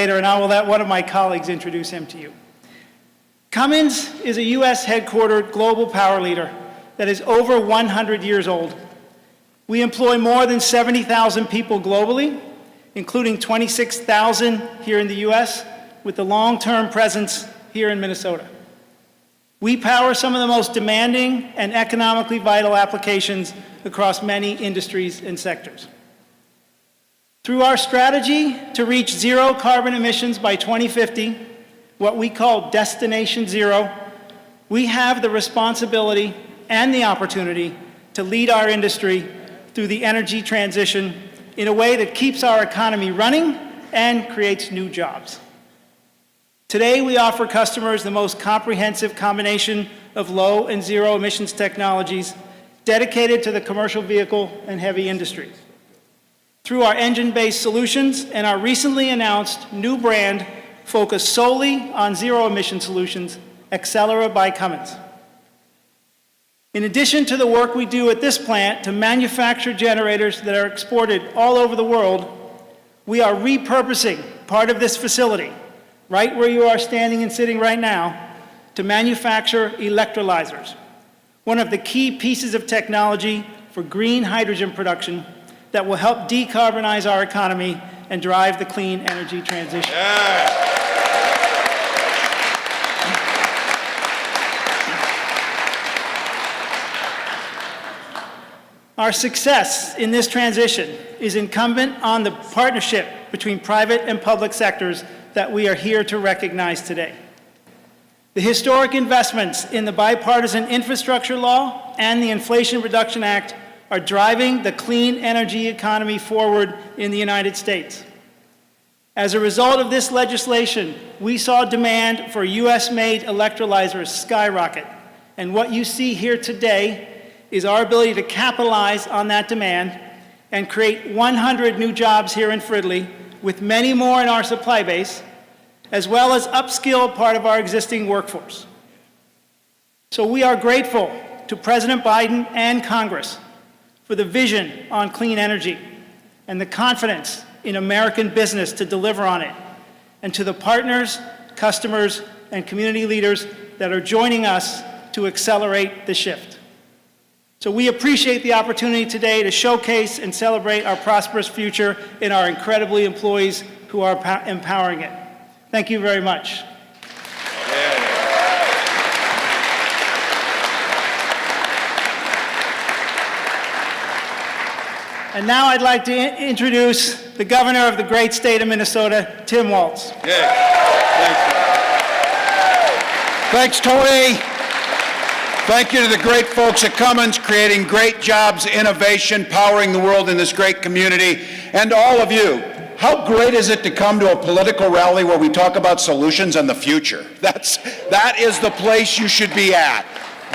later, and I will let one of my colleagues introduce him to you. Cummins is a U.S. headquartered global power leader that is over 100 years old. We employ more than 70,000 people globally, including 26,000 here in the U.S., with a long-term presence here in Minnesota. We power some of the most demanding and economically vital applications across many industries and sectors. Through our strategy to reach zero carbon emissions by 2050, what we call Destination Zero, we have the responsibility and the opportunity to lead our industry through the energy transition in a way that keeps our economy running and creates new jobs. Today, we offer customers the most comprehensive combination of low and zero emissions technologies dedicated to the commercial vehicle and heavy industries. Through our engine-based solutions and our recently announced new brand focused solely on zero-emission solutions, Accelera by Cummins. In addition to the work we do at this plant to manufacture generators that are exported all over the world, we are repurposing part of this facility, right where you are standing and sitting right now, to manufacture electrolyzers, one of the key pieces of technology for green hydrogen production that will help decarbonize our economy and drive the clean energy transition. Yeah. Our success in this transition is incumbent on the partnership between private and public sectors that we are here to recognize today. The historic investments in the bipartisan infrastructure law and the Inflation Reduction Act are driving the clean energy economy forward in the United States. As a result of this legislation, we saw demand for US-made electrolyzers skyrocket, and what you see here today is our ability to capitalize on that demand and create 100 new jobs here in Fridley, with many more in our supply base, as well as upskill part of our existing workforce. So we are grateful to President Biden and Congress for the vision on clean energy and the confidence in American business to deliver on it, and to the partners, customers, and community leaders that are joining us to accelerate the shift. So we appreciate the opportunity today to showcase and celebrate our prosperous future and our incredibly employees who are empowering it. Thank you very much. And now I'd like to introduce the governor of the great state of Minnesota, Tim Walz. Thanks, Tony. Thank you to the great folks at Cummins, creating great jobs, innovation, powering the world in this great community. And to all of you, how great is it to come to a political rally where we talk about solutions and the future? That is the place you should be at.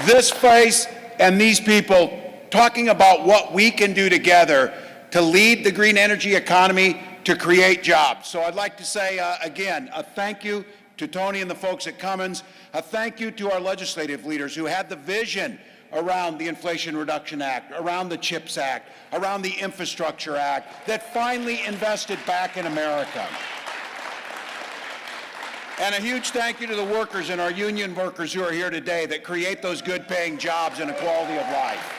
This place and these people talking about what we can do together to lead the green energy economy, to create jobs. So I'd like to say, again, a thank you to Tony and the folks at Cummins. A thank you to our legislative leaders who had the vision around the Inflation Reduction Act, around the CHIPS Act, around the Infrastructure Act, that finally invested back in America. And a huge thank you to the workers and our union workers who are here today that create those good paying jobs and a quality of life.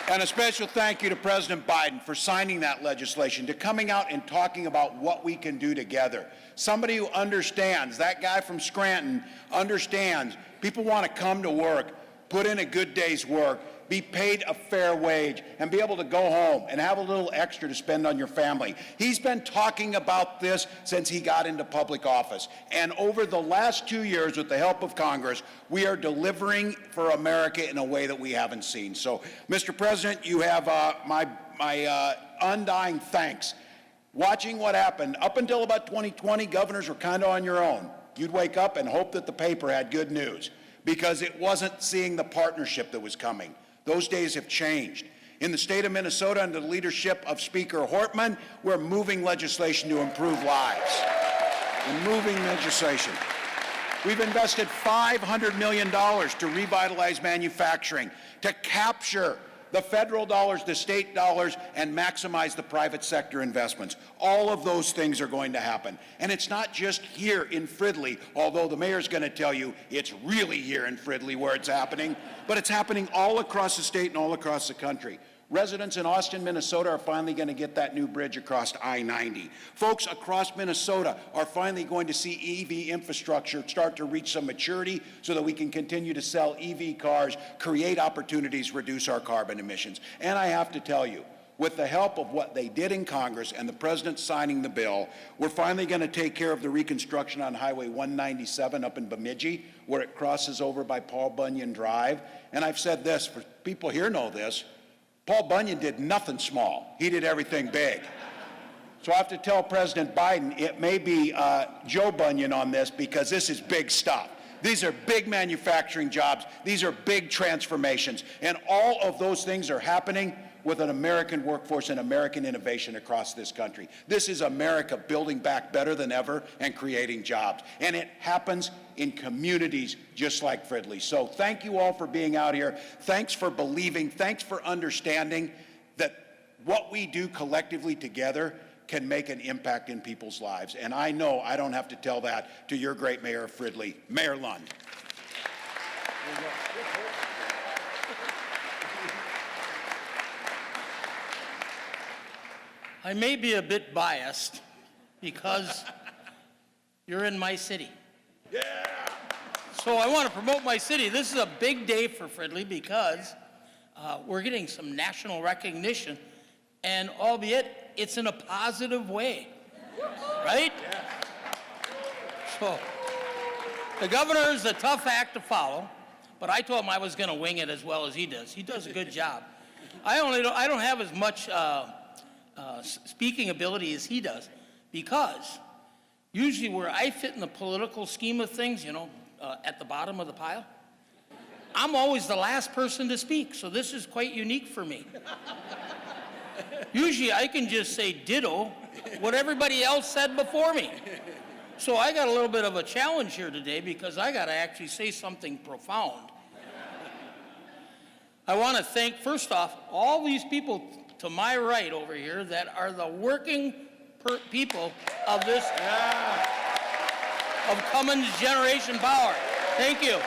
And a special thank you to President Biden for signing that legislation, to coming out and talking about what we can do together. Somebody who understands, that guy from Scranton understands people want to come to work, put in a good day's work, be paid a fair wage, and be able to go home and have a little extra to spend on your family. He's been talking about this since he got into public office. And over the last 2 years, with the help of Congress, we are delivering for America in a way that we haven't seen. So, Mr. President, you have my undying thanks. Watching what happened, up until about 2020, governors were kind of on your own. You'd wake up and hope that the paper had good news, because it wasn't seeing the partnership that was coming. Those days have changed. In the state of Minnesota, under the leadership of Speaker Hortman, we're moving legislation to improve lives. We're moving legislation. We've invested $500 million to revitalize manufacturing, to capture the federal dollars, the state dollars, and maximize the private sector investments. All of those things are going to happen. And it's not just here in Fridley, although the mayor's going to tell you it's really here in Fridley where it's happening, but it's happening all across the state and all across the country. Residents in Austin, Minnesota are finally going to get that new bridge across I-90. Folks across Minnesota are finally going to see EV infrastructure start to reach some maturity so that we can continue to sell EV cars, create opportunities, reduce our carbon emissions. And I have to tell you, with the help of what they did in Congress and the president signing the bill, we're finally going to take care of the reconstruction on Highway 197 up in Bemidji, where it crosses over by Paul Bunyan Drive. And I've said this, for people here know this, Paul Bunyan did nothing small. He did everything big. So I have to tell President Biden it may be Joe Bunyan on this because this is big stuff. These are big manufacturing jobs. These are big transformations. And all of those things are happening with an American workforce and American innovation across this country. This is America building back better than ever and creating jobs. And it happens in communities just like Fridley. So thank you all for being out here. Thanks for believing. Thanks for understanding that what we do collectively together can make an impact in people's lives. And I know I don't have to tell that to your great mayor of Fridley, Mayor Lund. I may be a bit biased because you're in my city. Yeah. So I want to promote my city. This is a big day for Fridley because we're getting some national recognition, and albeit it's in a positive way, right? Yeah. So the governor is a tough act to follow, but I told him I was going to wing it as well as he does. He does a good job. I don't have as much speaking ability as he does, because usually where I fit in the political scheme of things, at the bottom of the pile, I'm always the last person to speak, so this is quite unique for me. Usually I can just say ditto what everybody else said before me. So I got a little bit of a challenge here today because I got to actually say something profound. I want to thank, first off, all these people to my right over here that are the working people of this, of Cummins Generation Power. Thank you.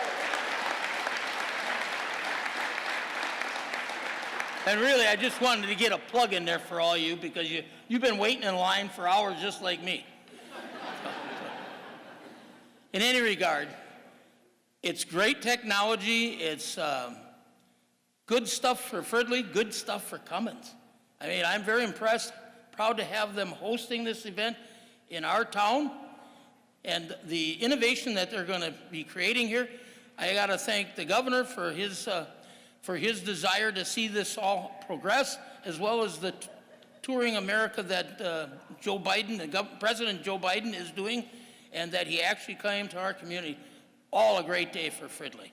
And really, I just wanted to get a plug in there for all you because you've been waiting in line for hours just like me. In any regard, it's great technology. It's good stuff for Fridley, good stuff for Cummins. I mean, I'm very impressed, proud to have them hosting this event in our town. And the innovation that they're going to be creating here, I got to thank the governor for his desire to see this all progress, as well as the Touring America that Joe Biden, President Joe Biden is doing, and that he actually came to our community. All a great day for Fridley.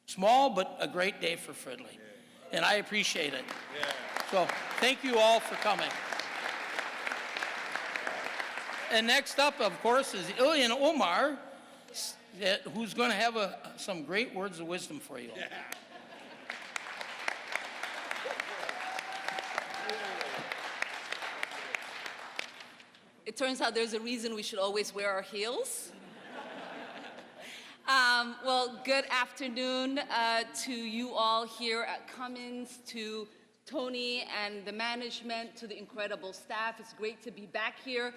Small, but a great day for Fridley. And I appreciate it. Yeah. So thank you all for coming. And next up, of course, is Ilyan Omar, who's going to have some great words of wisdom for you. Yeah. It turns out there's a reason we should always wear our heels. Well, good afternoon to you all here at Cummins, to Tony and the management, to the incredible staff. It's great to be back here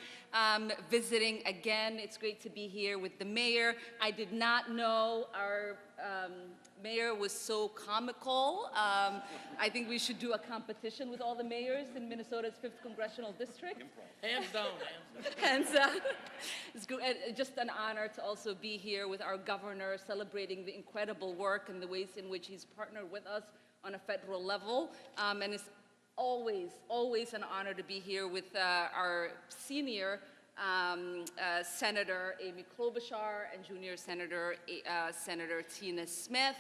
visiting again. It's great to be here with the mayor. I did not know our mayor was so comical. I think we should do a competition with all the mayors in Minnesota's 5th Congressional District. Hands down, hands down. And it's just an honor to also be here with our governor, celebrating the incredible work and the ways in which he's partnered with us on a federal level. And it's always an honor to be here with our senior Senator Amy Klobuchar and junior Senator Tina Smith.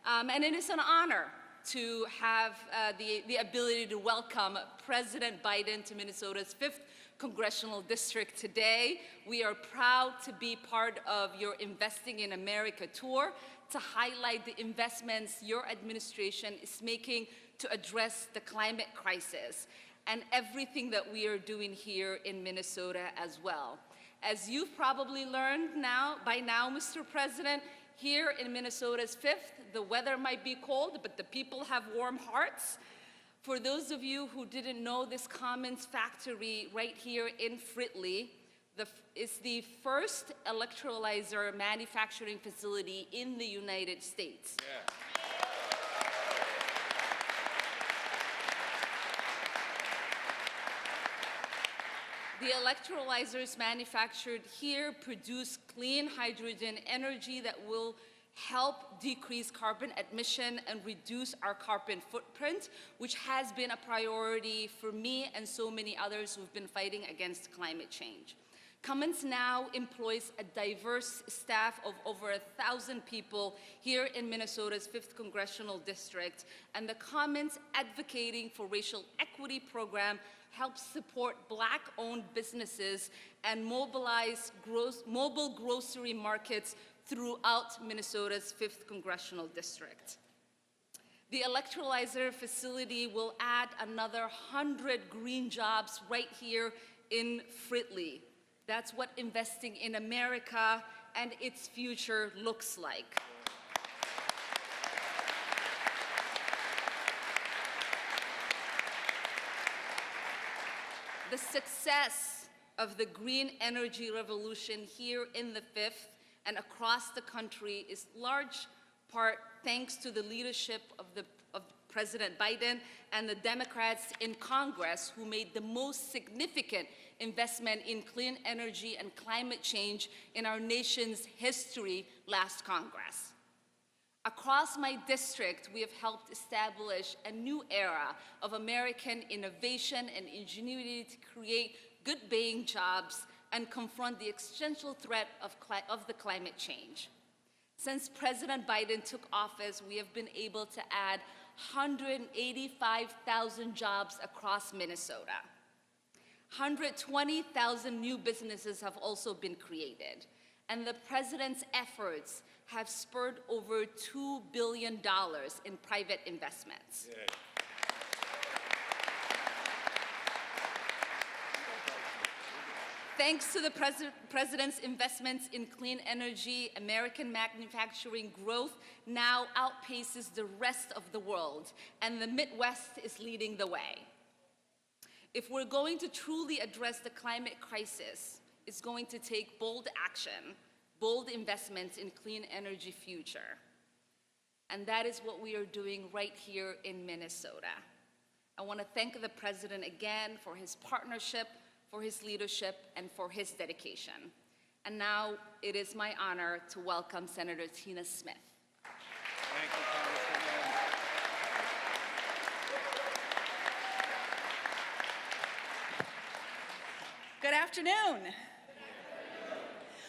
And it is an honor to have the ability to welcome President Biden to Minnesota's 5th Congressional District today. We are proud to be part of your Investing in America tour to highlight the investments your administration is making to address the climate crisis and everything that we are doing here in Minnesota as well. As you've probably learned by now, Mr. President, here in Minnesota's 5th, the weather might be cold, but the people have warm hearts. For those of you who didn't know, this Cummins factory right here in Fridley is the first electrolyzer manufacturing facility in the United States. Yeah. The electrolyzers manufactured here produce clean hydrogen energy that will help decrease carbon emission and reduce our carbon footprint, which has been a priority for me and so many others who've been fighting against climate change. Cummins now employs a diverse staff of over 1,000 people here in Minnesota's 5th Congressional District, and the Cummins Advocating for Racial Equity program helps support Black-owned businesses and mobilize mobile grocery markets throughout Minnesota's 5th Congressional District. The electrolyzer facility will add another 100 green jobs right here in Fridley. That's what investing in America and its future looks like. The success of the green energy revolution here in the 5th and across the country is large part thanks to the leadership of President Biden and the Democrats in Congress, who made the most significant investment in clean energy and climate change in our nation's history last Congress. Across my district, we have helped establish a new era of American innovation and ingenuity to create good-paying jobs and confront the existential threat of the climate change. Since President Biden took office, we have been able to add 185,000 jobs across Minnesota. 120,000 new businesses have also been created, and the President's efforts have spurred over $2 billion in private investments. Yeah. Thanks to the President's investments in clean energy, American manufacturing growth now outpaces the rest of the world, and the Midwest is leading the way. If we're going to truly address the climate crisis, it's going to take bold action, bold investments in clean energy future. And that is what we are doing right here in Minnesota. I want to thank the President again for his partnership, for his leadership, and for his dedication. And now it is my honor to welcome Senator Tina Smith. Thank you, Congresswoman. Good afternoon.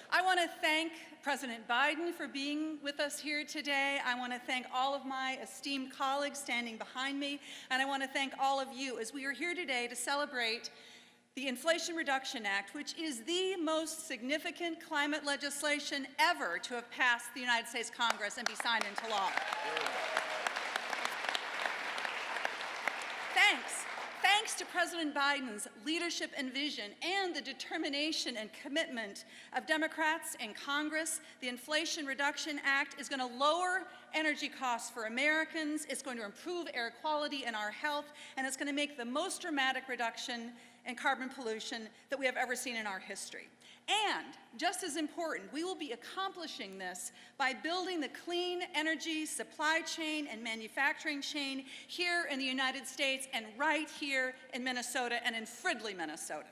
I want to thank President Biden for being with us here today. I want to thank all of my esteemed colleagues standing behind me, and I want to thank all of you as we are here today to celebrate the Inflation Reduction Act, which is the most significant climate legislation ever to have passed the United States Congress and be signed into law. Thanks to President Biden's leadership and vision and the determination and commitment of Democrats in Congress, the Inflation Reduction Act is going to lower energy costs for Americans, it's going to improve air quality and our health, and it's going to make the most dramatic reduction in carbon pollution that we have ever seen in our history. And, just as important, we will be accomplishing this by building the clean energy supply chain and manufacturing chain here in the United States and right here in Minnesota and in Fridley, Minnesota.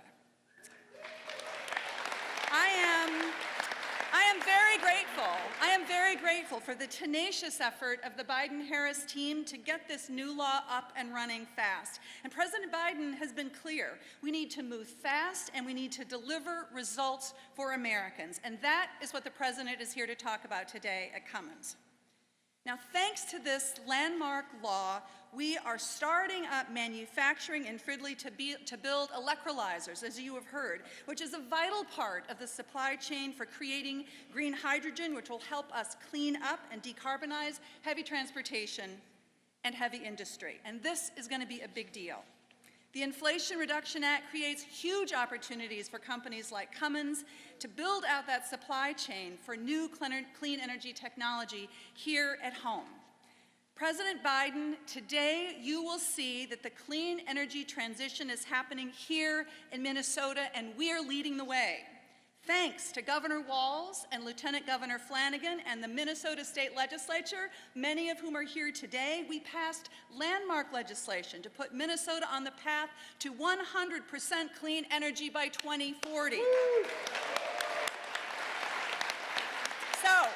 I am very grateful for the tenacious effort of the Biden-Harris team to get this new law up and running fast. And President Biden has been clear. We need to move fast and we need to deliver results for Americans. And that is what the President is here to talk about today at Cummins. Now, thanks to this landmark law, we are starting up manufacturing in Fridley to build electrolyzers, as you have heard, which is a vital part of the supply chain for creating green hydrogen, which will help us clean up and decarbonize heavy transportation and heavy industry. And this is going to be a big deal. The Inflation Reduction Act creates huge opportunities for companies like Cummins to build out that supply chain for new clean energy technology here at home. President Biden, today you will see that the clean energy transition is happening here in Minnesota, and we are leading the way. Thanks to Governor Walz and Lieutenant Governor Flanagan and the Minnesota State Legislature, many of whom are here today, we passed landmark legislation to put Minnesota on the path to 100% clean energy by 2040. Woo! So,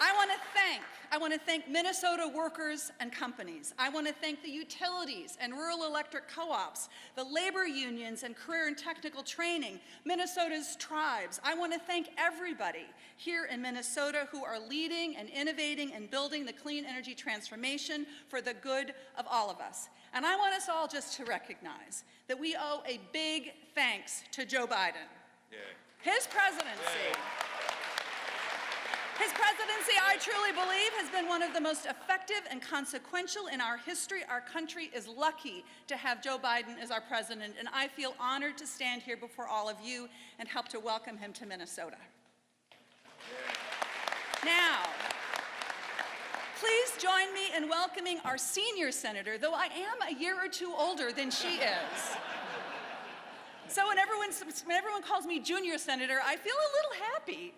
I want to thank Minnesota workers and companies. I want to thank the utilities and rural electric co-ops, the labor unions and career and technical training, Minnesota's tribes. I want to thank everybody here in Minnesota who are leading and innovating and building the clean energy transformation for the good of all of us. And I want us all just to recognize that we owe a big thanks to Joe Biden. Yeah. His presidency. His presidency, I truly believe, has been one of the most effective and consequential in our history. Our country is lucky to have Joe Biden as our president, and I feel honored to stand here before all of you and help to welcome him to Minnesota. Now, please join me in welcoming our senior senator, though I am a year or two older than she is. So when everyone calls me junior senator, I feel a little happy.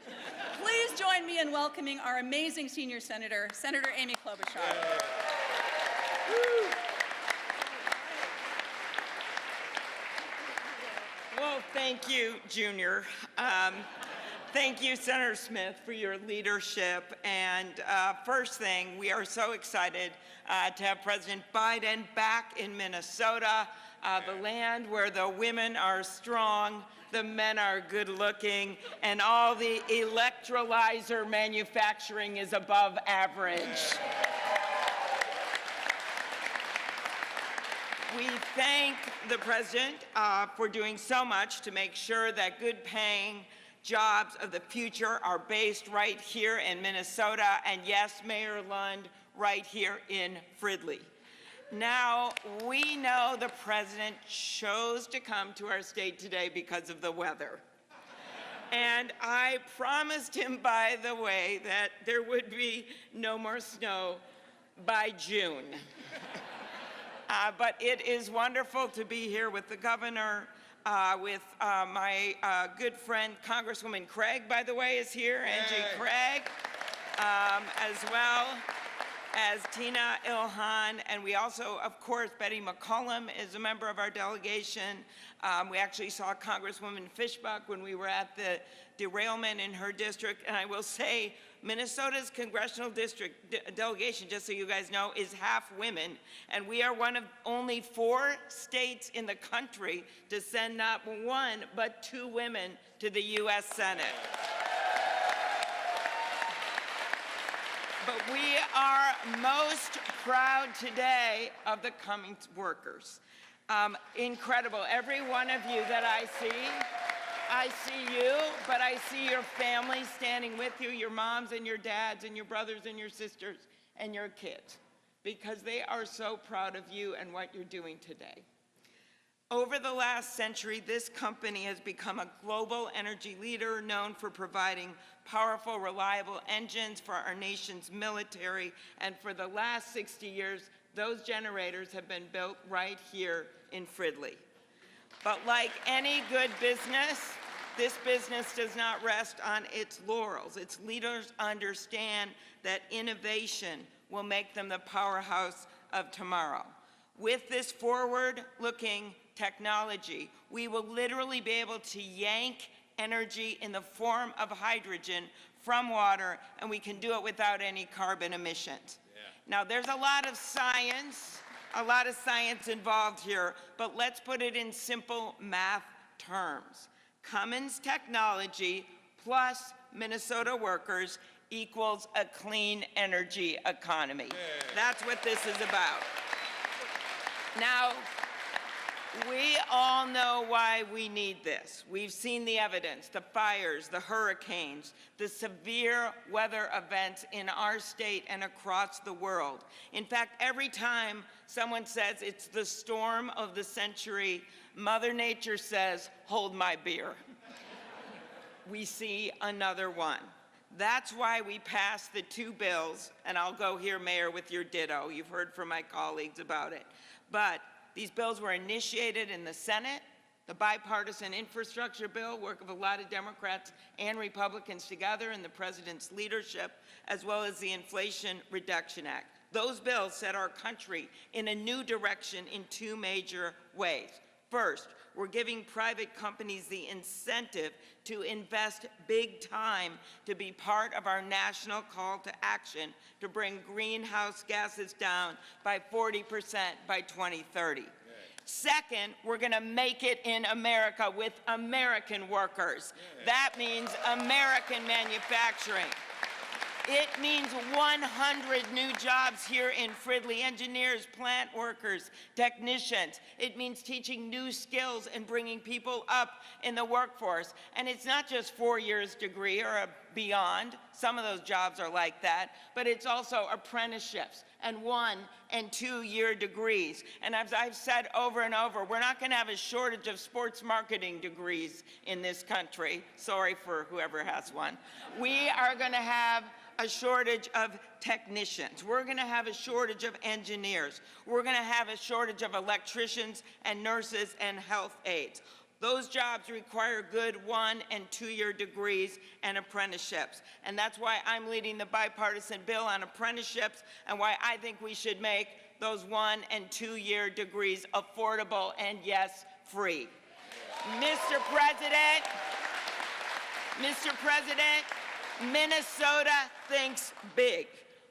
Please join me in welcoming our amazing senior senator, Senator Amy Klobuchar. Well, thank you, Junior. Thank you, Senator Smith, for your leadership. And first thing, we are so excited to have President Biden back in Minnesota, the land where the women are strong, the men are good looking, and all the electrolyzer manufacturing is above average. We thank the President for doing so much to make sure that good paying jobs of the future are based right here in Minnesota, and yes, Mayor Lund, right here in Fridley. Now, we know the President chose to come to our state today because of the weather. And I promised him, by the way, that there would be no more snow by June. But it is wonderful to be here with the governor, with my good friend, Congresswoman Craig, by the way, is here, Angie Craig, as well as Tina Ilhan, and we also, of course, Betty McCollum is a member of our delegation. We actually saw Congresswoman Fishbuck when we were at the derailment in her district, and I will say Minnesota's congressional district delegation, just so you guys know, is half women, and we are one of only 4 states in the country to send not 1, but 2 women to the U.S. Senate. But we are most proud today of the Cummins workers. Incredible. Every one of you that I see you, but I see your family standing with you, your moms and your dads and your brothers and your sisters and your kids, because they are so proud of you and what you're doing today. Over the last century, this company has become a global energy leader known for providing powerful, reliable engines for our nation's military. And for the last 60 years, those generators have been built right here in Fridley. But like any good business, this business does not rest on its laurels. Its leaders understand that innovation will make them the powerhouse of tomorrow. With this forward-looking technology, we will literally be able to yank energy in the form of hydrogen from water, and we can do it without any carbon emissions. Yeah. Now, there's a lot of science involved here, but let's put it in simple math terms. Cummins technology plus Minnesota workers equals a clean energy economy. Yeah. That's what this is about. Now, We all know why we need this. We've seen the evidence, the fires, the hurricanes, the severe weather events in our state and across the world. In fact, every time someone says it's the storm of the century, Mother Nature says, hold my beer. We see another one. That's why we passed the two bills, and I'll go here, Mayor, with your ditto. You've heard from my colleagues about it. But these bills were initiated in the Senate, the bipartisan infrastructure bill, work of a lot of Democrats and Republicans together in the president's leadership, as well as the Inflation Reduction Act. Those bills set our country in a new direction in two major ways. First, we're giving private companies the incentive to invest big time to be part of our national call to action to bring greenhouse gases down by 40% by 2030. Second, we're going to make it in America with American workers. That means American manufacturing. It means 100 new jobs here in Fridley, engineers, plant workers, technicians. It means teaching new skills and bringing people up in the workforce. And it's not just 4 years degree or beyond. Some of those jobs are like that. But it's also apprenticeships and 1- and 2-year degrees. And as I've said over and over, we're not going to have a shortage of sports marketing degrees in this country. Sorry for whoever has one. We are going to have a shortage of technicians. We're going to have a shortage of engineers. We're going to have a shortage of electricians and nurses and health aides. Those jobs require good 1- and 2-year degrees and apprenticeships. And that's why I'm leading the bipartisan bill on apprenticeships and why I think we should make those 1- and 2-year degrees affordable and, yes, free. Mr. President, Minnesota thinks big.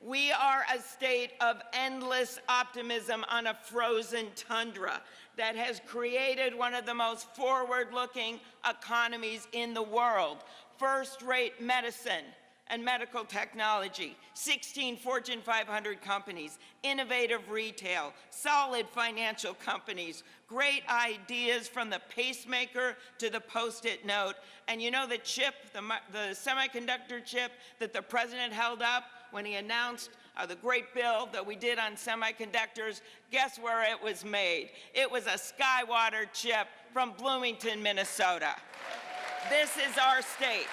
We are a state of endless optimism on a frozen tundra that has created one of the most forward-looking economies in the world. First-rate medicine and medical technology, 16 Fortune 500 companies, innovative retail, solid financial companies, great ideas from the pacemaker to the Post-it note. And you know the chip, the semiconductor chip that the president held up when he announced the great bill that we did on semiconductors, guess where it was made? It was a Skywater chip from Bloomington, Minnesota. This is our state.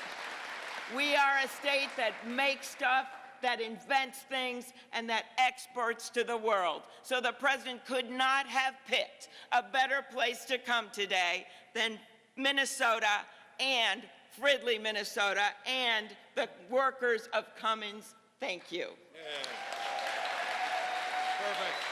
We are a state that makes stuff, that invents things, and that exports to the world. So the president could not have picked a better place to come today than Minnesota and Fridley, Minnesota, and the workers of Cummins. Thank you. Yeah. Perfect.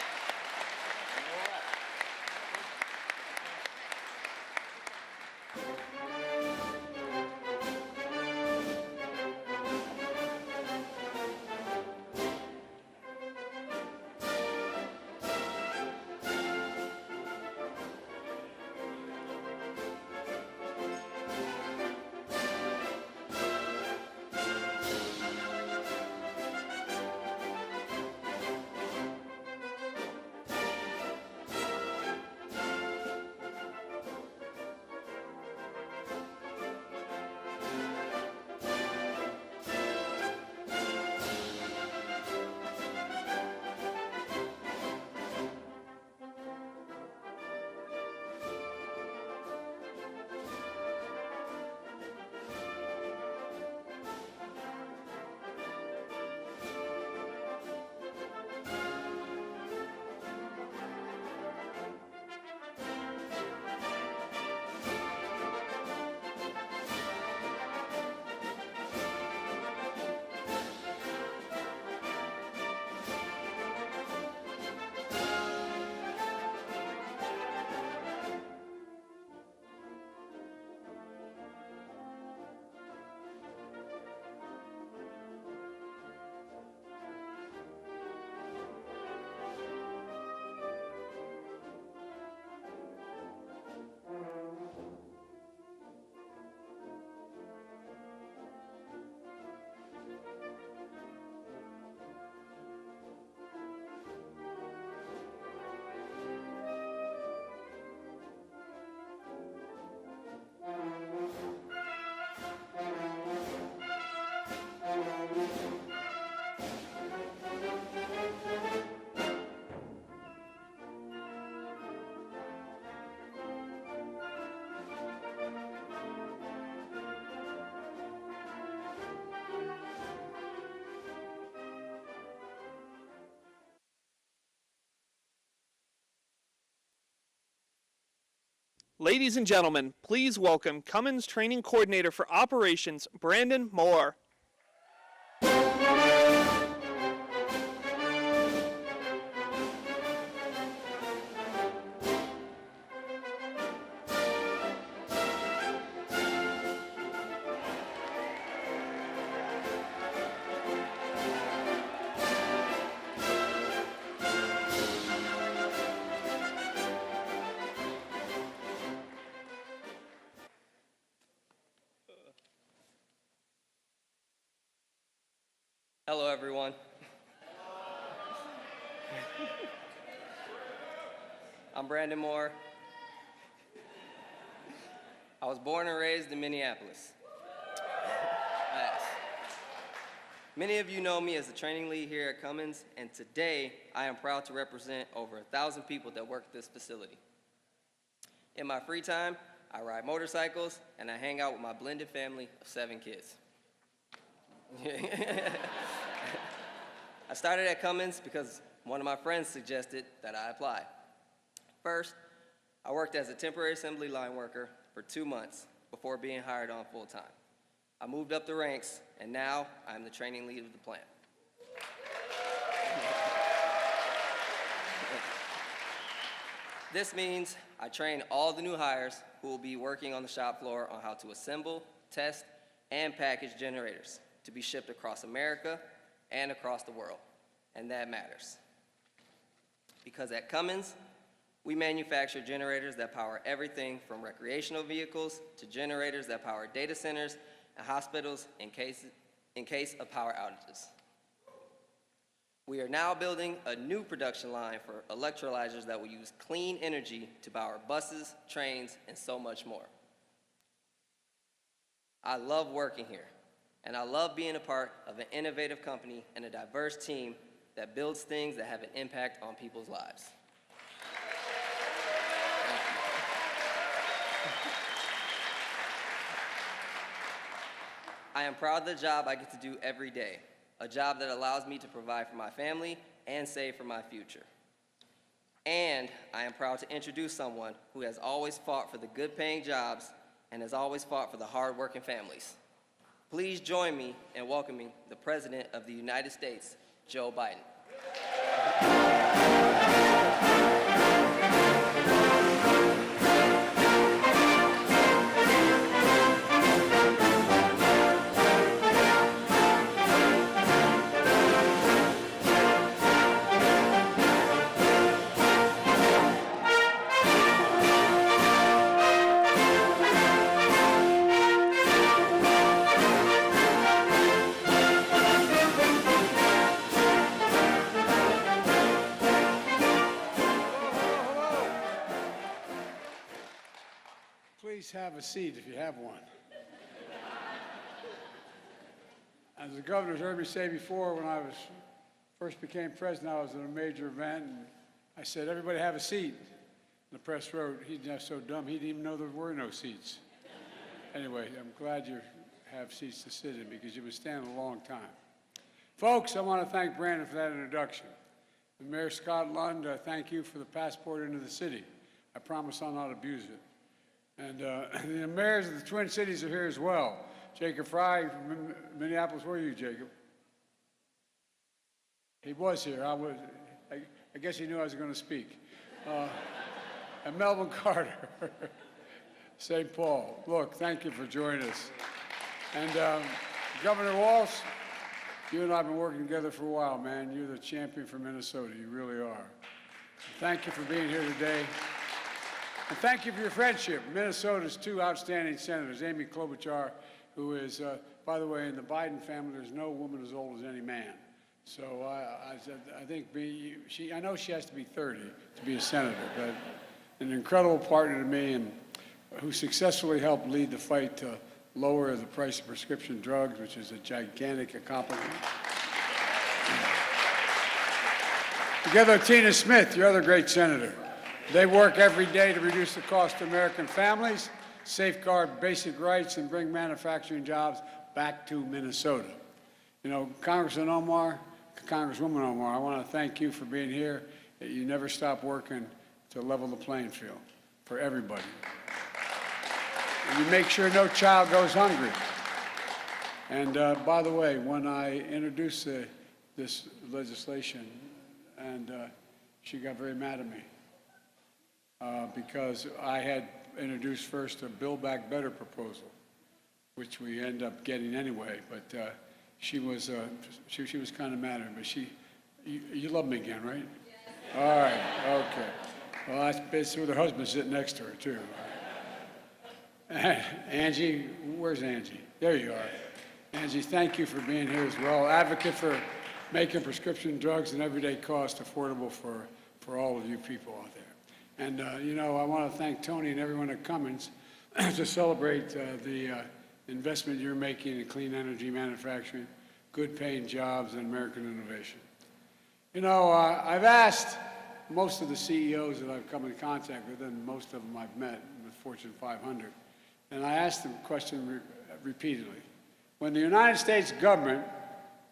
Ladies and gentlemen, please welcome Cummins Training Coordinator for Operations, Brandon Moore. Hello, everyone. I'm Brandon Moore. I was born and raised in Minneapolis. Yes. Many of you know me as the training lead here at Cummins, and today I am proud to represent over 1,000 people that work at this facility. In my free time, I ride motorcycles and I hang out with my blended family of 7 kids. I started at Cummins because one of my friends suggested that I apply. First, I worked as a temporary assembly line worker for 2 months before being hired on full-time. I moved up the ranks, and now I'm the training lead of the plant. This means I train all the new hires who will be working on the shop floor on how to assemble, test, and package generators to be shipped across America and across the world, and that matters. Because at Cummins, we manufacture generators that power everything from recreational vehicles to generators that power data centers and hospitals in case of power outages. We are now building a new production line for electrolyzers that will use clean energy to power buses, trains, and so much more. I love working here, and I love being a part of an innovative company and a diverse team that builds things that have an impact on people's lives. I am proud of the job I get to do every day, a job that allows me to provide for my family and save for my future. And I am proud to introduce someone who has always fought for the good-paying jobs and has always fought for the hard-working families. Please join me in welcoming the President of the United States, Joe Biden. Please have a seat if you have one. As the governor's heard me say before, when I first became president, I was at a major event, and I said, everybody have a seat. And the press wrote, he's just so dumb, he didn't even know there were no seats. Anyway, I'm glad you have seats to sit in because you've been standing a long time. Folks, I want to thank Brandon for that introduction. And Mayor Scott Lund, thank you for the passport into the city. I promise I'll not abuse it. And the mayors of the Twin Cities are here as well. Jacob Fry from Minneapolis, where are you, Jacob? He was here. I guess he knew I was going to speak. And Melvin Carter, St. Paul. Look, thank you for joining us. And Governor Walsh, you and I have been working together for a while, man. You're the champion for Minnesota. You really are. Thank you for being here today. And thank you for your friendship. Minnesota's 2 outstanding senators, Amy Klobuchar, who is, by the way, in the Biden family, there's no woman as old as any man. So I think I know she has to be 30 to be a senator, but an incredible partner to me and who successfully helped lead the fight to lower the price of prescription drugs, which is a gigantic accomplishment. Together with Tina Smith, your other great senator. They work every day to reduce the cost to American families, safeguard basic rights, and bring manufacturing jobs back to Minnesota. You know, Congresswoman Omar, I want to thank you for being here. You never stop working to level the playing field for everybody. You make sure no child goes hungry. And by the way, when I introduced this legislation, and she got very mad at me because I had introduced first a Build Back Better proposal, which we end up getting anyway. But she was kind of mad at me. But you love me again, right? Yes. All right. Okay. Well, that's with her husband sitting next to her too. Angie, where's Angie? There you are. Angie, thank you for being here as well. Advocate for making prescription drugs and everyday cost affordable for all of you people out there. And, you know, I want to thank Tony and everyone at Cummins to celebrate the investment you're making in clean energy manufacturing, good paying jobs, and American innovation. You know, I've asked most of the CEOs that I've come in contact with, and most of them I've met with Fortune 500, and I asked them the question repeatedly. When the United States government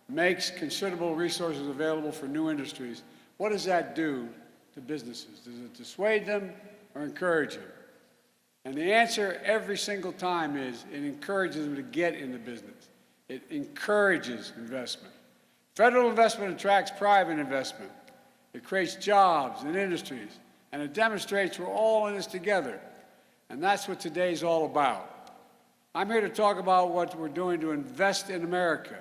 makes considerable resources available for new industries, what does that do to businesses? Does it dissuade them or encourage them? And the answer every single time is it encourages them to get into business. It encourages investment. Federal investment attracts private investment. It creates jobs and industries, and it demonstrates we're all in this together. And that's what today's all about. I'm here to talk about what we're doing to invest in America,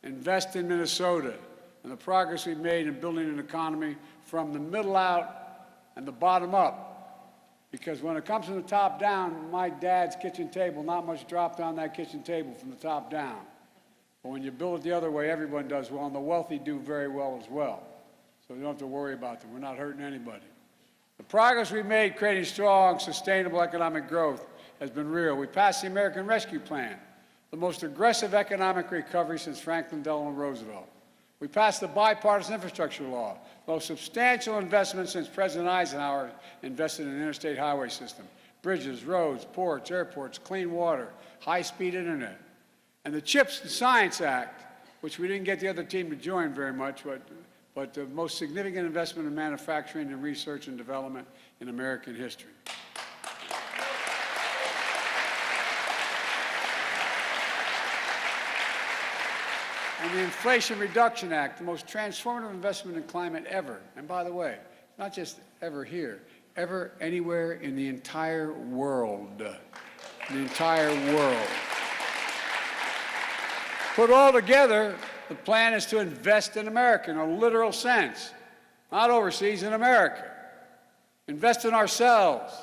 invest in Minnesota, and the progress we've made in building an economy from the middle out and the bottom up. Because when it comes from the top down, my dad's kitchen table, not much dropped on that kitchen table from the top down. But when you build it the other way, everyone does well, and the wealthy do very well as well. So you don't have to worry about them. We're not hurting anybody. The progress we've made creating strong, sustainable economic growth has been real. We passed the American Rescue Plan, the most aggressive economic recovery since Franklin Delano Roosevelt. We passed the bipartisan infrastructure law, the most substantial investment since President Eisenhower invested in the interstate highway system. Bridges, roads, ports, airports, clean water, high-speed internet. And the CHIPS and Science Act, which we didn't get the other team to join very much, but the most significant investment in manufacturing and research and development in American history. And the Inflation Reduction Act, the most transformative investment in climate ever. And by the way, not just ever here, ever anywhere in the entire world. The entire world. Put all together, the plan is to invest in America in a literal sense, not overseas, in America. Invest in ourselves,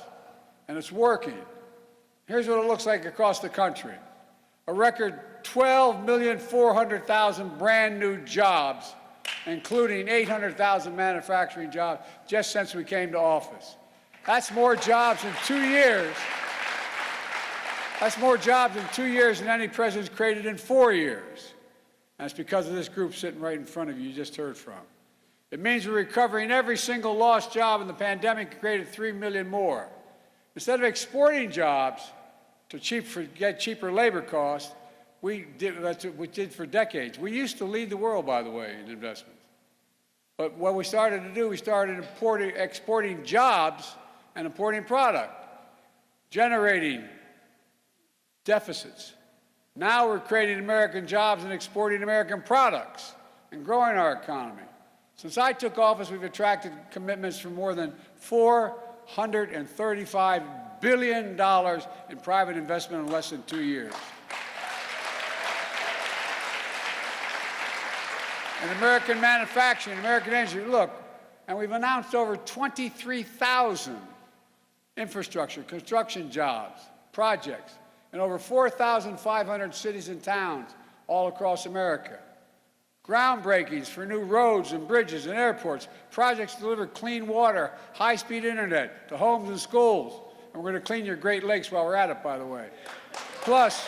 and it's working. Here's what it looks like across the country. A record 12,400,000 brand new jobs, including 800,000 manufacturing jobs just since we came to office. That's more jobs in 2 years. That's more jobs in 2 years than any president's created in 4 years. And it's because of this group sitting right in front of you just heard from. It means we're recovering every single lost job in the pandemic and created 3 million more. Instead of exporting jobs to get cheaper labor costs, that's what we did for decades. We used to lead the world, by the way, in investments. But what we started to do, we started exporting jobs and importing product, generating deficits. Now we're creating American jobs and exporting American products and growing our economy. Since I took office, we've attracted commitments from more than $435 billion in private investment in less than 2 years. And American manufacturing, American energy, look, and we've announced over 23,000 infrastructure, construction jobs, projects, in over 4,500 cities and towns all across America. Groundbreakings for new roads and bridges and airports, projects to deliver clean water, high-speed internet to homes and schools. And we're going to clean your Great Lakes while we're at it, by the way. Plus,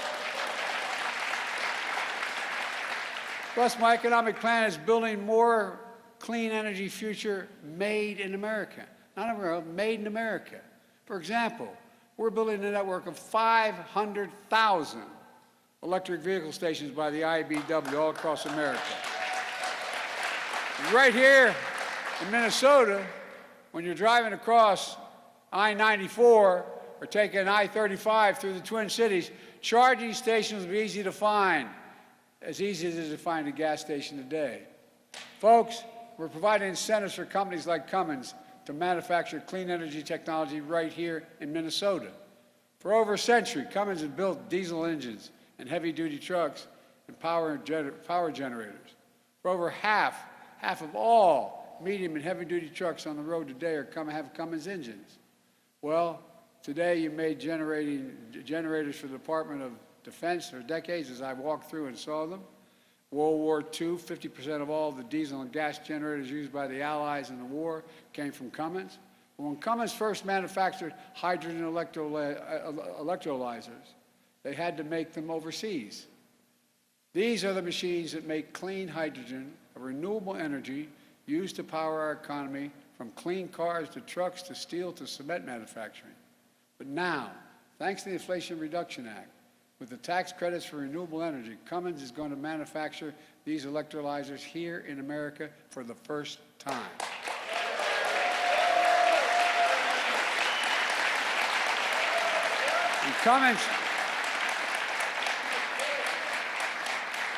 my economic plan is building more clean energy future made in America. Not in America, made in America. For example, we're building a network of 500,000 electric vehicle stations by the IBEW all across America. Right here in Minnesota, when you're driving across I-94, or taking I-35 through the Twin Cities, charging stations will be easy to find, as easy as it is to find a gas station today. Folks, we're providing incentives for companies like Cummins to manufacture clean energy technology right here in Minnesota. For over a century, Cummins has built diesel engines and heavy-duty trucks and power generators. For over half of all medium and heavy-duty trucks on the road today have Cummins engines. Well, today you made generators for the Department of Defense for decades, as I walked through and saw them. World War II, 50% of all the diesel and gas generators used by the Allies in the war came from Cummins. When Cummins first manufactured hydrogen electrolyzers, they had to make them overseas. These are the machines that make clean hydrogen, a renewable energy used to power our economy, from clean cars to trucks to steel to cement manufacturing. But now, thanks to the Inflation Reduction Act, with the tax credits for renewable energy, Cummins is going to manufacture these electrolyzers here in America for the first time. And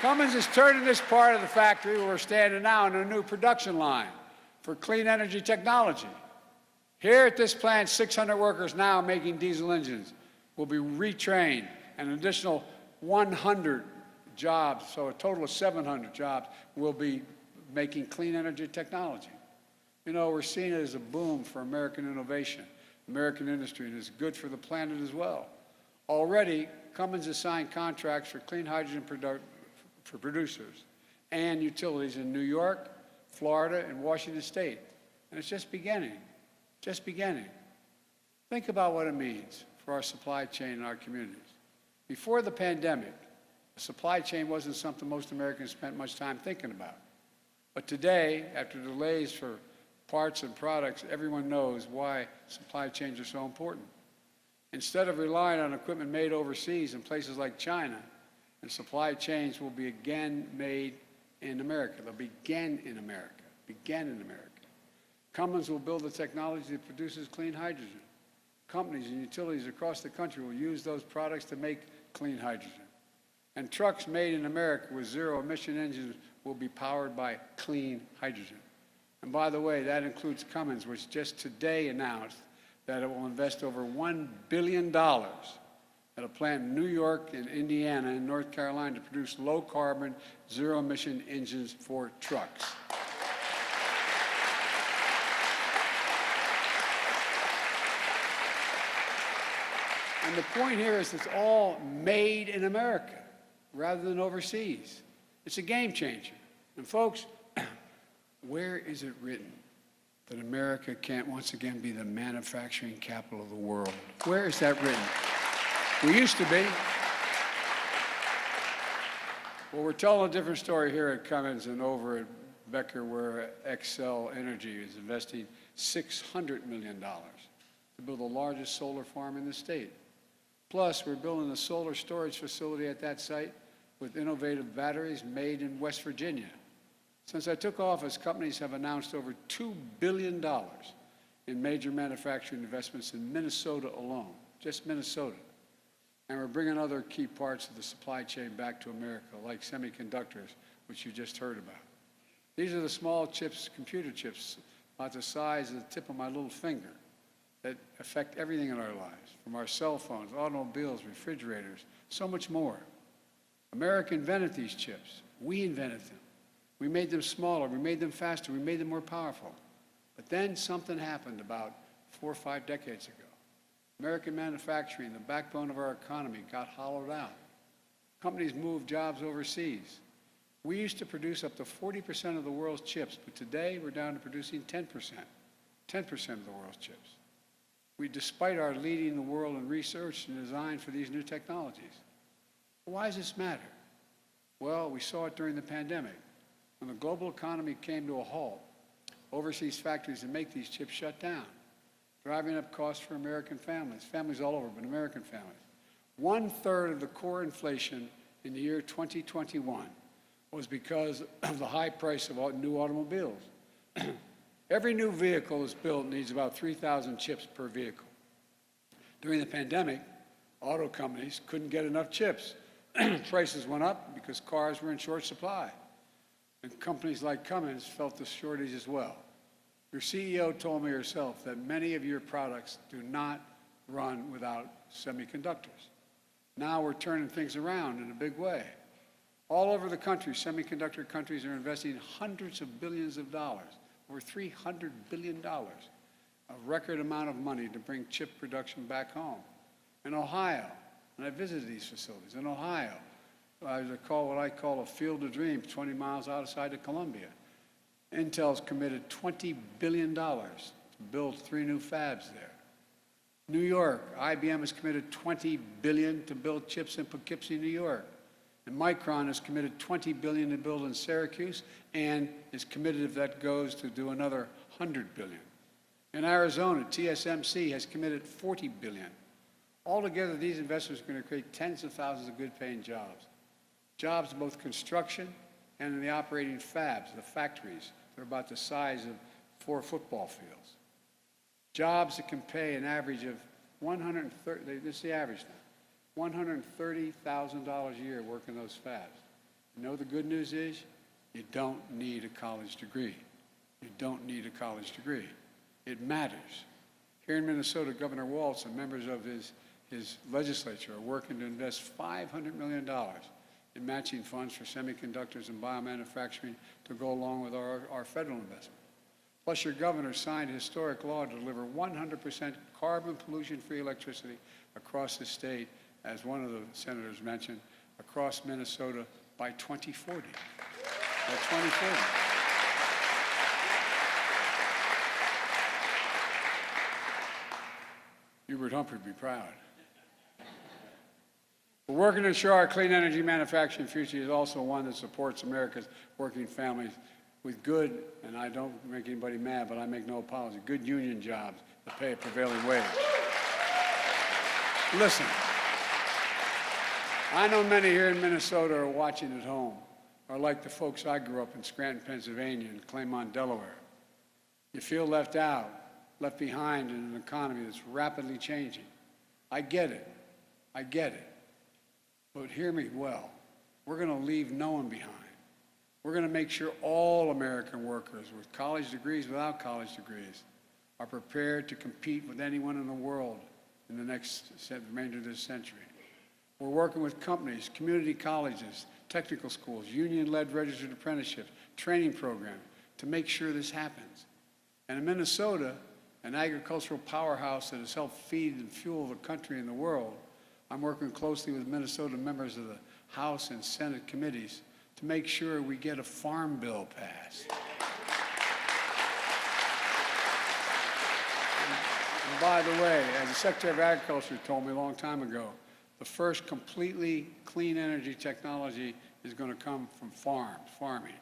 Cummins is turning this part of the factory where we're standing now into a new production line for clean energy technology. Here at this plant, 600 workers now making diesel engines will be retrained, and an additional 100 jobs, so a total of 700 jobs, will be making clean energy technology. You know, we're seeing it as a boom for American innovation, American industry, and it's good for the planet as well. Already, Cummins has signed contracts for clean hydrogen for producers and utilities in New York, Florida, and Washington State. And it's just beginning, just beginning. Think about what it means for our supply chain and our communities. Before the pandemic, the supply chain wasn't something most Americans spent much time thinking about. But today, after delays for parts and products, everyone knows why supply chains are so important. Instead of relying on equipment made overseas in places like China, and supply chains will be again made in America. They'll begin in America, Cummins will build the technology that produces clean hydrogen. Companies and utilities across the country will use those products to make clean hydrogen. And trucks made in America with zero-emission engines will be powered by clean hydrogen. And by the way, that includes Cummins, which just today announced that it will invest over $1 billion at a plant in New York, in Indiana, and North Carolina to produce low-carbon, zero-emission engines for trucks. And the point here is it's all made in America rather than overseas. It's a game changer. And folks, where is it written that America can't once again be the manufacturing capital of the world? Where is that written? We used to be. Well, we're telling a different story here at Cummins and over at Becker, where Xcel Energy is investing $600 million to build the largest solar farm in the state. Plus, we're building a solar storage facility at that site with innovative batteries made in West Virginia. Since I took office, companies have announced over $2 billion in major manufacturing investments in Minnesota alone, just Minnesota. And we're bringing other key parts of the supply chain back to America, like semiconductors, which you just heard about. These are the small chips, computer chips, about the size of the tip of my little finger, that affect everything in our lives, from our cell phones, automobiles, refrigerators, so much more. America invented these chips. We invented them. We made them smaller, we made them faster, we made them more powerful. But then something happened about 4 or 5 decades ago. American manufacturing, the backbone of our economy, got hollowed out. Companies moved jobs overseas. We used to produce up to 40% of the world's chips, but today we're down to producing 10% of the world's chips. Despite our leading the world in research and design for these new technologies. Why does this matter? Well, we saw it during the pandemic. When the global economy came to a halt, overseas factories that make these chips shut down, driving up costs for American families all over, but American families. 1/3 of the core inflation in the year 2021 was because of the high price of new automobiles. Every new vehicle that's built needs about 3,000 chips per vehicle. During the pandemic, auto companies couldn't get enough chips. Prices went up because cars were in short supply. And companies like Cummins felt the shortage as well. Your CEO told me herself that many of your products do not run without semiconductors. Now we're turning things around in a big way. All over the country, semiconductor countries are investing hundreds of billions of dollars, over $300 billion, a record amount of money to bring chip production back home. In Ohio, and I visited these facilities, in Ohio, I recall what I call a field of dreams 20 miles outside of Columbia. Intel's committed $20 billion to build 3 new fabs there. New York, IBM has committed $20 billion to build chips in Poughkeepsie, New York. And Micron has committed $20 billion to build in Syracuse and is committed, if that goes, to do another $100 billion. In Arizona, TSMC has committed $40 billion. Altogether, these investments are going to create tens of thousands of good-paying jobs. Jobs in both construction and in the operating fabs, the factories. They're about the size of 4 football fields. Jobs that can pay an average of $130,000, this is the average now, $130,000 a year working those fabs. You know the good news is? You don't need a college degree. You don't need a college degree. It matters. Here in Minnesota, Governor Walz and members of his legislature are working to invest $500 million in matching funds for semiconductors and biomanufacturing to go along with our federal investment. Plus, your governor signed a historic law to deliver 100% carbon pollution-free electricity across the state, as one of the senators mentioned, across Minnesota by 2040. By 2040. Hubert Humphrey would be proud. We're working to ensure our clean energy manufacturing future is also one that supports America's working families with good, and I don't make anybody mad, but I make no apology, good union jobs that pay a prevailing wage. Listen, I know many here in Minnesota are watching at home, are like the folks I grew up in Scranton, Pennsylvania, and Claymont, Delaware. You feel left out, left behind in an economy that's rapidly changing. I get it. I get it. But hear me well. We're going to leave no one behind. We're going to make sure all American workers with college degrees, without college degrees, are prepared to compete with anyone in the world in the next remainder of this century. We're working with companies, community colleges, technical schools, union-led registered apprenticeships, training programs to make sure this happens. And in Minnesota, an agricultural powerhouse that has helped feed and fuel the country and the world, I'm working closely with Minnesota members of the House and Senate committees to make sure we get a farm bill passed. And by the way, as the Secretary of Agriculture told me a long time ago, the first completely clean energy technology is going to come from farming,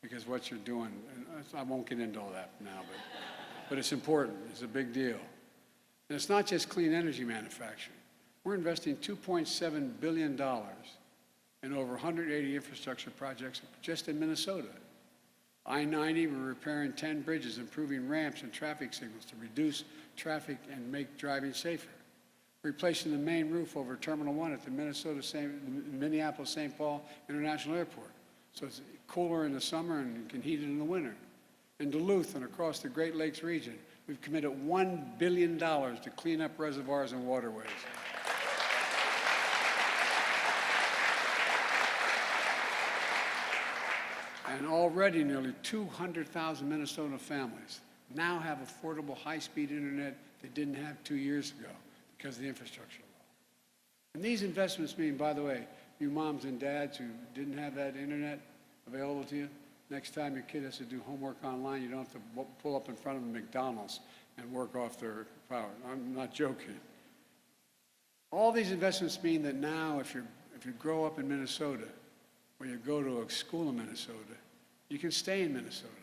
because what you're doing, and I won't get into all that now, but it's important. It's a big deal. And it's not just clean energy manufacturing. We're investing $2.7 billion in over 180 infrastructure projects just in Minnesota. I-90, we're repairing 10 bridges, improving ramps and traffic signals to reduce traffic and make driving safer. Replacing the main roof over Terminal 1 at the Minneapolis-St. Paul International Airport, so it's cooler in the summer and you can heat it in the winter. In Duluth and across the Great Lakes region, we've committed $1 billion to clean up reservoirs and waterways. And already nearly 200,000 Minnesota families now have affordable high-speed internet they didn't have 2 years ago because of the infrastructure law. And these investments mean, by the way, you moms and dads who didn't have that internet available to you, next time your kid has to do homework online, you don't have to pull up in front of a McDonald's and work off their power. I'm not joking. All these investments mean that now if you grow up in Minnesota, or you go to a school in Minnesota, you can stay in Minnesota.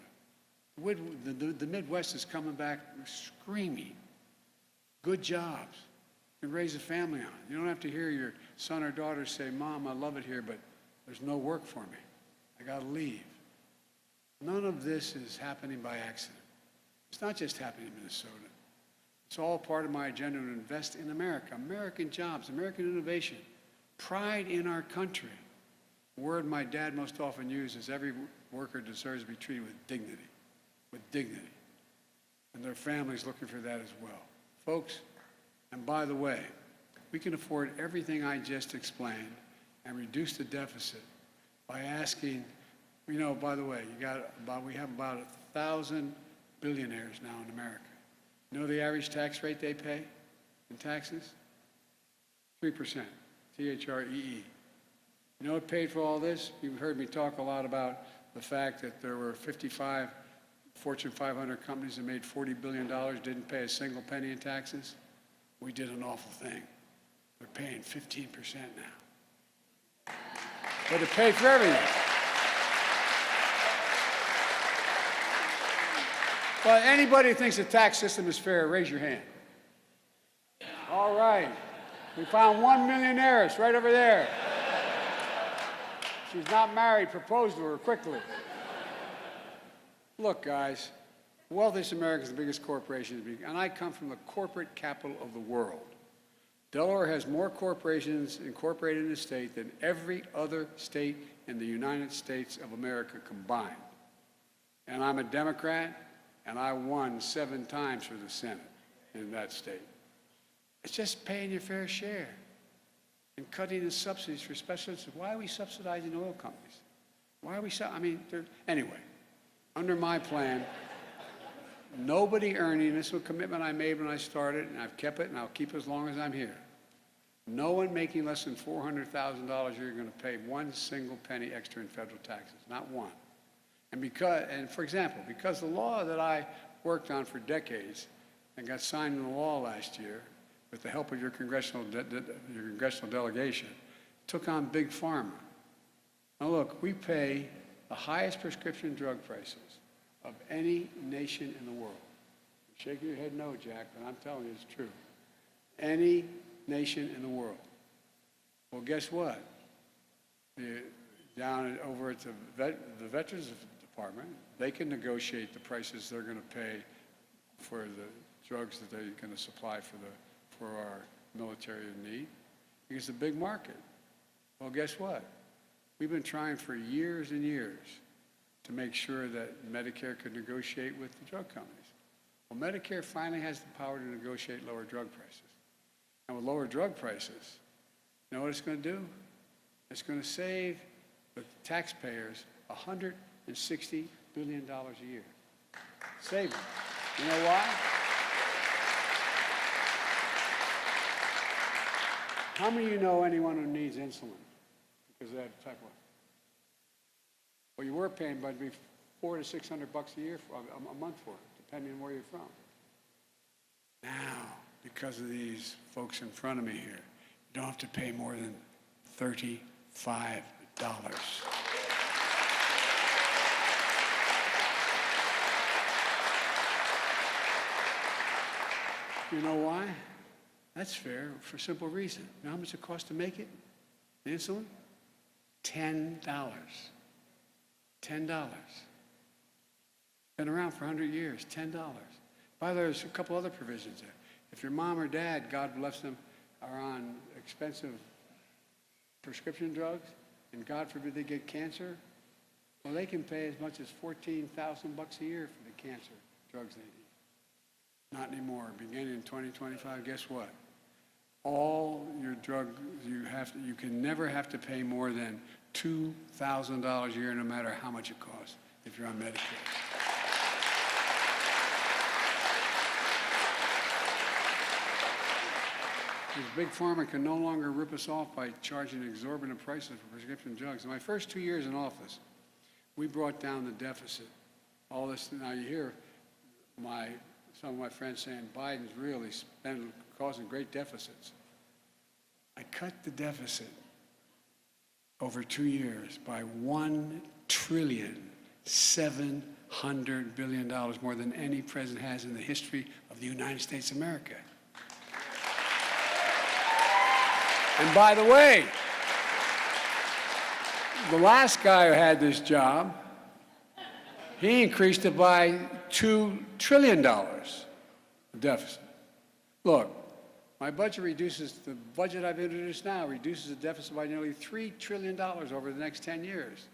The Midwest is coming back screaming. Good jobs. You can raise a family on it. You don't have to hear your son or daughter say, "Mom, I love it here, but there's no work for me. I got to leave." None of this is happening by accident. It's not just happening in Minnesota. It's all part of my agenda to invest in America, American jobs, American innovation, pride in our country. The word my dad most often used is every worker deserves to be treated with dignity, and their families looking for that as well. Folks, and by the way, we can afford everything I just explained and reduce the deficit by asking, by the way, we have about 1,000 billionaires now in America. You know the average tax rate they pay in taxes? 3%, T-H-R-E-E. You know what paid for all this? You've heard me talk a lot about the fact that there were 55 Fortune 500 companies that made $40 billion, didn't pay a single penny in taxes. We did an awful thing. They're paying 15% now. But it paid for everything. Well, anybody who thinks the tax system is fair, raise your hand. All right. We found one millionaire right over there. She's not married. Propose to her quickly. Look, guys, the wealthiest America is the biggest corporation, and I come from the corporate capital of the world. Delaware has more corporations incorporated in the state than every other state in the United States of America combined. And I'm a Democrat, and I won 7 times for the Senate in that state. It's just paying your fair share and cutting the subsidies for specialists. Why are we subsidizing oil companies? Why are we anyway, under my plan, nobody earning, this was a commitment I made when I started, and I've kept it, and I'll keep it as long as I'm here. No one making less than $400,000 a year is going to pay 1 single penny extra in federal taxes, not one. And for example, because the law that I worked on for decades and got signed into law last year, with the help of your congressional delegation, took on Big Pharma. Now look, we pay the highest prescription drug prices of any nation in the world. You're shaking your head no, Jack, but I'm telling you it's true. Any nation in the world. Well, guess what? Down over at the Veterans Department, they can negotiate the prices they're going to pay for the drugs that they're going to supply for our military in need, because it's a big market. Well, guess what? We've been trying for years and years to make sure that Medicare could negotiate with the drug companies. Well, Medicare finally has the power to negotiate lower drug prices. And with lower drug prices, you know what it's going to do? It's going to save the taxpayers $160 billion a year. Save them. You know why? How many of you know anyone who needs insulin because they have type 1? Well, you were paying, but it'd be $400 to $600 a year, a month for it, depending on where you're from. Now, because of these folks in front of me here, you don't have to pay more than $35. You know why? That's fair for a simple reason. You know how much it costs to make it? The insulin? $10. $10. Been around for 100 years, $10. By the way, there's a couple other provisions there. If your mom or dad, God bless them, are on expensive prescription drugs, and God forbid they get cancer, well, they can pay as much as $14,000 a year for the cancer drugs they need. Not anymore. Beginning in 2025, guess what? All your drugs, you can never have to pay more than $2,000 a year, no matter how much it costs, if you're on Medicare. Because Big Pharma can no longer rip us off by charging exorbitant prices for prescription drugs. In my first 2 years in office, we brought down the deficit. All this, now you hear some of my friends saying Biden's really causing great deficits. I cut the deficit over 2 years by $1,700 billion, more than any president has in the history of the United States of America. And by the way, the last guy who had this job, he increased it by $2 trillion, the deficit. Look, my budget reduces, the budget I've introduced now reduces the deficit by nearly $3 trillion over the next 10 years.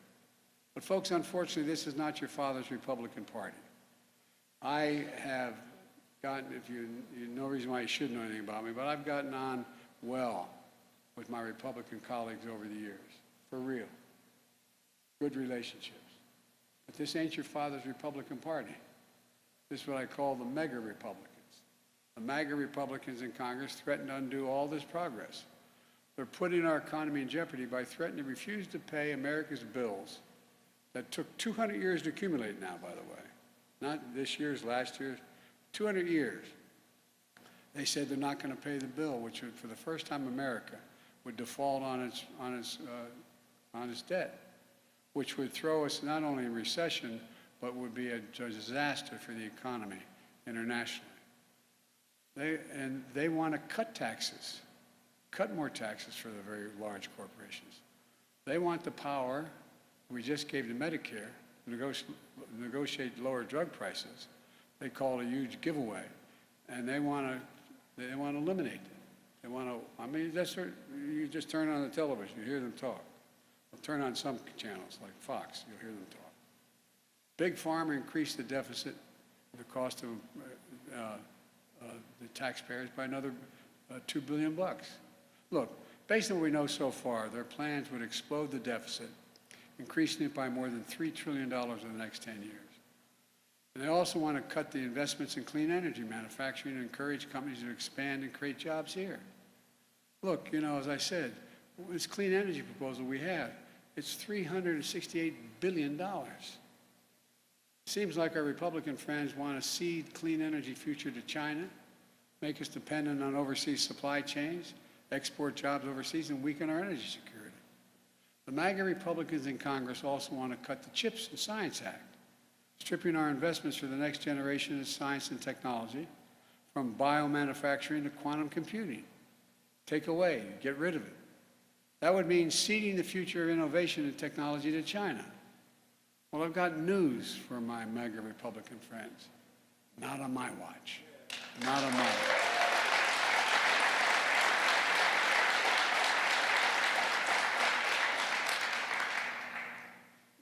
But folks, unfortunately, this is not your father's Republican Party. I have gotten, no reason why you should know anything about me, but I've gotten on well with my Republican colleagues over the years, for real. Good relationships. But this ain't your father's Republican Party. This is what I call the mega Republicans. The MAGA Republicans in Congress threaten to undo all this progress. They're putting our economy in jeopardy by threatening to refuse to pay America's bills that took 200 years to accumulate now, by the way. Not this year's, last year's, 200 years. They said they're not going to pay the bill, which would, for the first time, America would default on its debt, which would throw us not only in recession, but would be a disaster for the economy internationally. They want to cut taxes, cut more taxes for the very large corporations. They want the power we just gave to Medicare to negotiate lower drug prices. They call it a huge giveaway, and they want to eliminate it. They want to. I mean, you just turn on the television, you hear them talk. Well, turn on some channels like Fox, you'll hear them talk. Big Pharma increased the deficit, the cost of the taxpayers by another $2 billion. Look, based on what we know so far, their plans would explode the deficit, increasing it by more than $3 trillion over the next 10 years. And they also want to cut the investments in clean energy manufacturing and encourage companies to expand and create jobs here. Look, you know, as I said, this clean energy proposal we have, it's $368 billion. Seems like our Republican friends want to cede clean energy future to China, make us dependent on overseas supply chains, export jobs overseas, and weaken our energy security. The MAGA Republicans in Congress also want to cut the CHIPS and Science Act, stripping our investments for the next generation in science and technology, from biomanufacturing to quantum computing. Take away, get rid of it. That would mean ceding the future of innovation and technology to China. Well, I've got news for my MAGA Republican friends. Not on my watch. Not on my watch.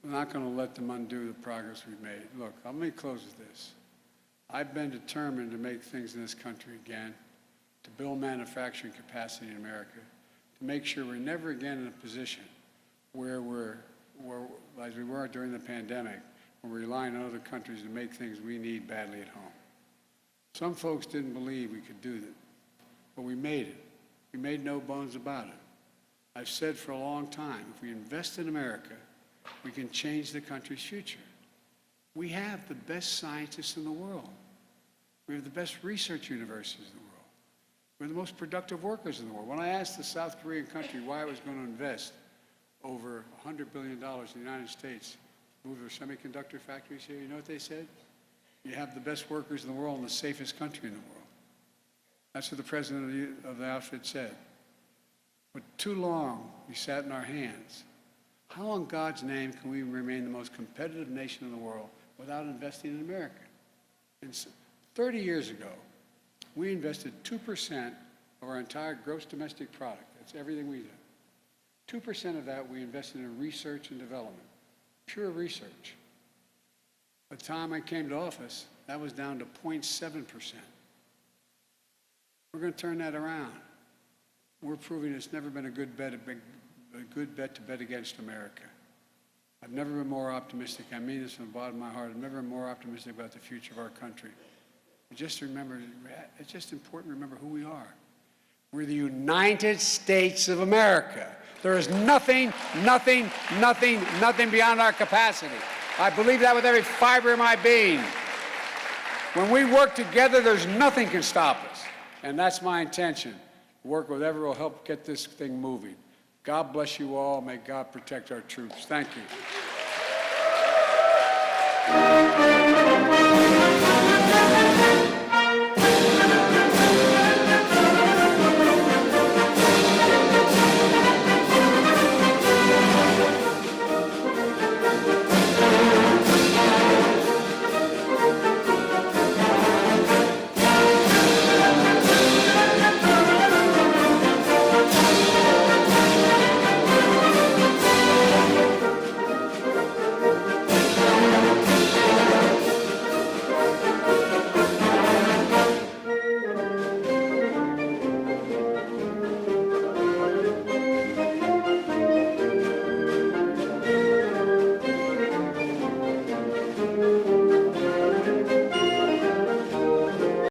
We're not going to let them undo the progress we've made. Look, let me close with this. I've been determined to make things in this country again, to build manufacturing capacity in America, to make sure we're never again in a position where as we were during the pandemic, we're relying on other countries to make things we need badly at home. Some folks didn't believe we could do that, but we made it. We made no bones about it. I've said for a long time, if we invest in America, we can change the country's future. We have the best scientists in the world. We have the best research universities in the world. We're the most productive workers in the world. When I asked the South Korean country why it was going to invest over $100 billion in the United States to move their semiconductor factories here, you know what they said? You have the best workers in the world and the safest country in the world. That's what the president of the outfit said. But too long we sat in our hands. How in God's name can we remain the most competitive nation in the world without investing in America? And 30 years ago, we invested 2% of our entire gross domestic product. That's everything we did. 2% of that we invested in research and development, pure research. By the time I came to office, that was down to 0.7%. We're going to turn that around. We're proving it's never been a good bet to bet against America. I've never been more optimistic. I mean this from the bottom of my heart. I've never been more optimistic about the future of our country. Just remember, it's just important to remember who we are. We're the United States of America. There is nothing beyond our capacity. I believe that with every fiber of my being. When we work together, there's nothing can stop us. And that's my intention. Work with whatever will help get this thing moving. God bless you all. May God protect our troops. Thank you.